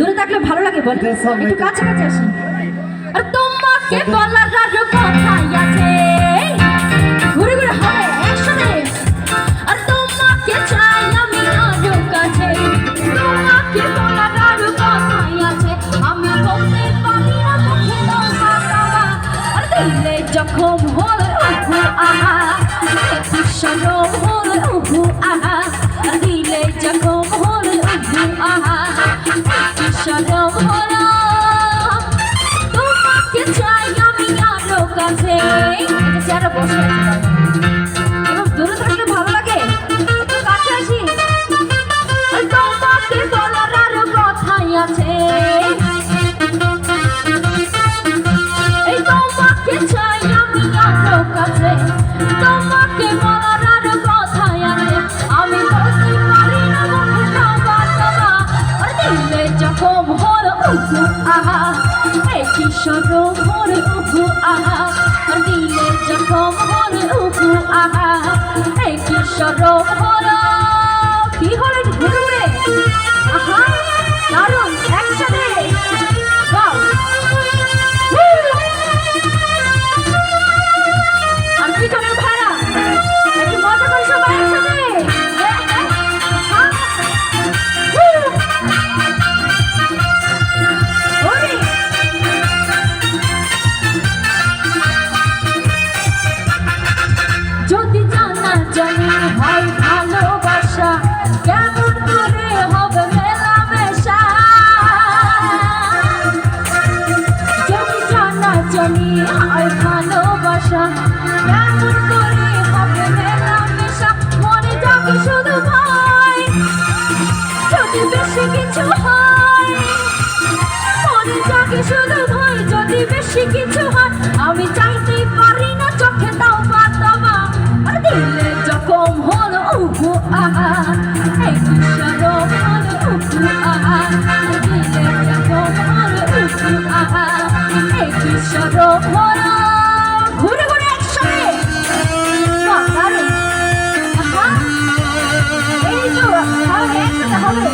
দূরে থাকলে ভালো লাগে বল, একটু কাছাকাছি আসি। আর তোমাকে বলার আরো কথাই আছে, ঘুরে ঘুরে হবে একসাথে। আর তোমাকে চাই আমি আরো কাছে, তোমাকে বলার আরো কথাই আছে। আমি বলতে পারি না মুখে তোমার বাবা, আর দিলে জখম হলে উহু আহা, শরম হলে উহু আহা, আর দিলে জখম হলে উহু আহা, শরম হলো। তোমাকে চাই আমি আরো কাছে, যারা বসে আছে এবং দূরে থাকলে ভালো লাগে, একটু কাছে আসি। তোমাকে বলার আরো কথাই আছে, এই তোমাকে চাই আমি আরো কাছে, তোমাকে বলার আরো কথাই আছে। আমি বলতে পারি না মুখে বাবা বাবা, আর দিলে জখম হলো উহু আহা, একই শরম হলো উহু আহা, আর দিলে জখম হলো উহু আহা, একই শরম হলো। কি হলো ঘুরে ঘুরে আহা, দারুণ একসাথে গাও। আর পিছনের ভাড়া একটু মজা করে সবাই একসাথে। যদি জানা জানি হয় ভালোবাসা, কেমন করে হবে মেলামেশা। যদি জানা জানি হয় ভালোবাসা, কেমন করে হবে মেলামেশা। মনে থাকে শুধু ভয়, যদি বেশি কিছু হয়, মনে থাকে শুধু ভয়, যদি বেশি কিছু হয়। আমি চাইতেই পারি না চোখে দাও বাতাবা, আর দিলে জখম হলো উহু আহা, একই শরম হলো উহু আহা, দিলে জখম হলো উহু আহা, একই শরম হলো। ঘুরে ঘুরে একসাথে দারুণ আহা, এই তো একসাথে হবে।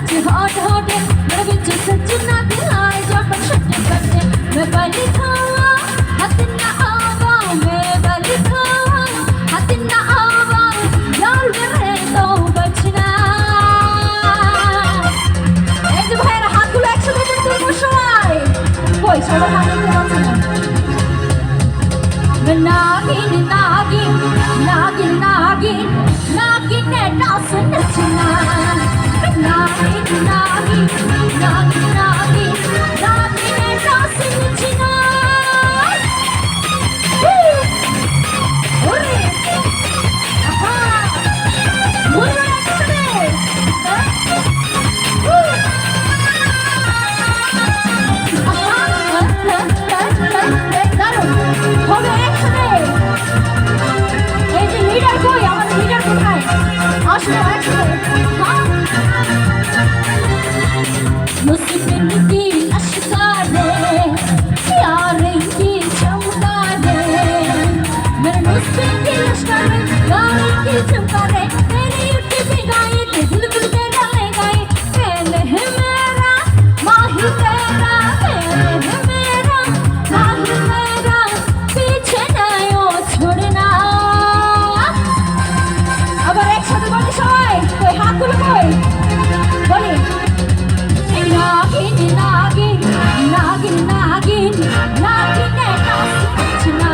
नाचे हॉट हॉट मेरे बिच सच ना दिलाए जब शट करते मैं बलि खावा हाथ ना आवा मैं बलि खावा हाथ ना आवा यार मेरे तो बचना এই যে ভাইরা হাতগুলো একসাথে করতে বসবাই কই সবার হাত দিতে পারছে না नागिन नागिन नागिन नागिन नागिन ने डांस नचना नागिन नागिन नागिन नागिन नागिन ने डांस नचना ओरे आहा बोलो একসাথে হবে একসাথে এই যে লিডার কই আমাদের লিডার কোথায় আসো একসাথে मुस्किन की अश्कारे यार की चमकारे मेरे मुस्किन की अश्कारे यार की चमकारे तेरी उठी भी गाए दिल दिल तेरा ले गाए पहले है मेरा माही तेरा पहले है मेरा माही मेरा पीछे ना यो छोड़ना আবার একসাথে বলি সবাই কই হাতগুলো কই বলি नागिन नागिन नागिन नागिन नागिन ने डांस नचना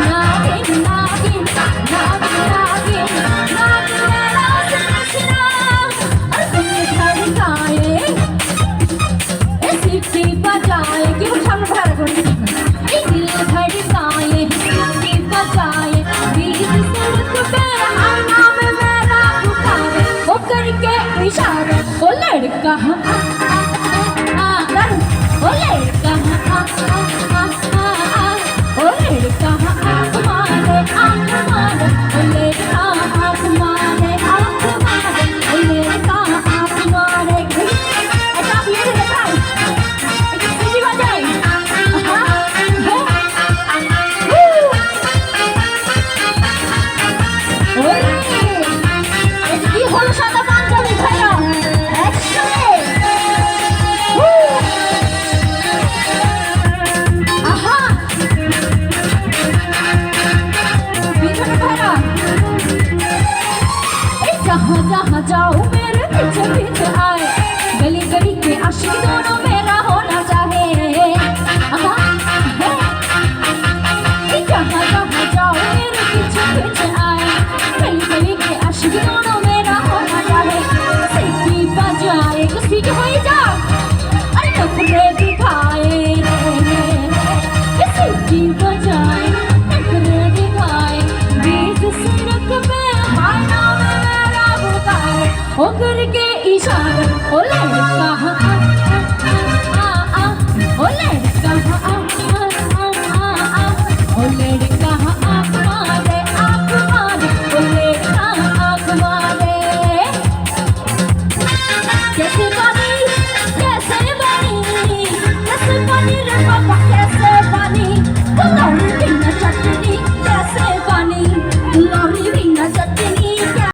नागिन नागिन नागिन नागिन नागिन ने डांस नचना और दिल धड़काए ए सीटी बजाए कि वो सामने भाड़ा कर ए दिल धड़काए सीटी बजाए बीच सड़क पे हर नाम मेरा पुकारे वो करके इशारा ओ लड़का ओ लड़का ओ लड़का आँख मारे आँख मारे ओ लड़का आँख मारे आँख मारे ओ लड़का आँख मारे अच्छा आप ये बताओ सीटी बजाए ओरे কি হলো সাদা পাঞ্জাবি ভাইরা একসাথে আহা পিছনে ভাইরা এই जहाँ जहाँ जाओ मेरे पीछे पीछे आए गली गली के आशिक दोनों मेरा होना चाहे आहा जहाँ जहाँ जाओ मेरे पीछे पीछे आए गली गली के आशिक दोनों मेरा होना चाहे सीटी बजाए तो सीटी हो ही जा अरे नखरे दिखाए सीटी बजाए नखरे दिखाए बीच सड़क पे हाय नाम मेरा पुकारे ओ करके इशारा ओ लड़का ओ लड़का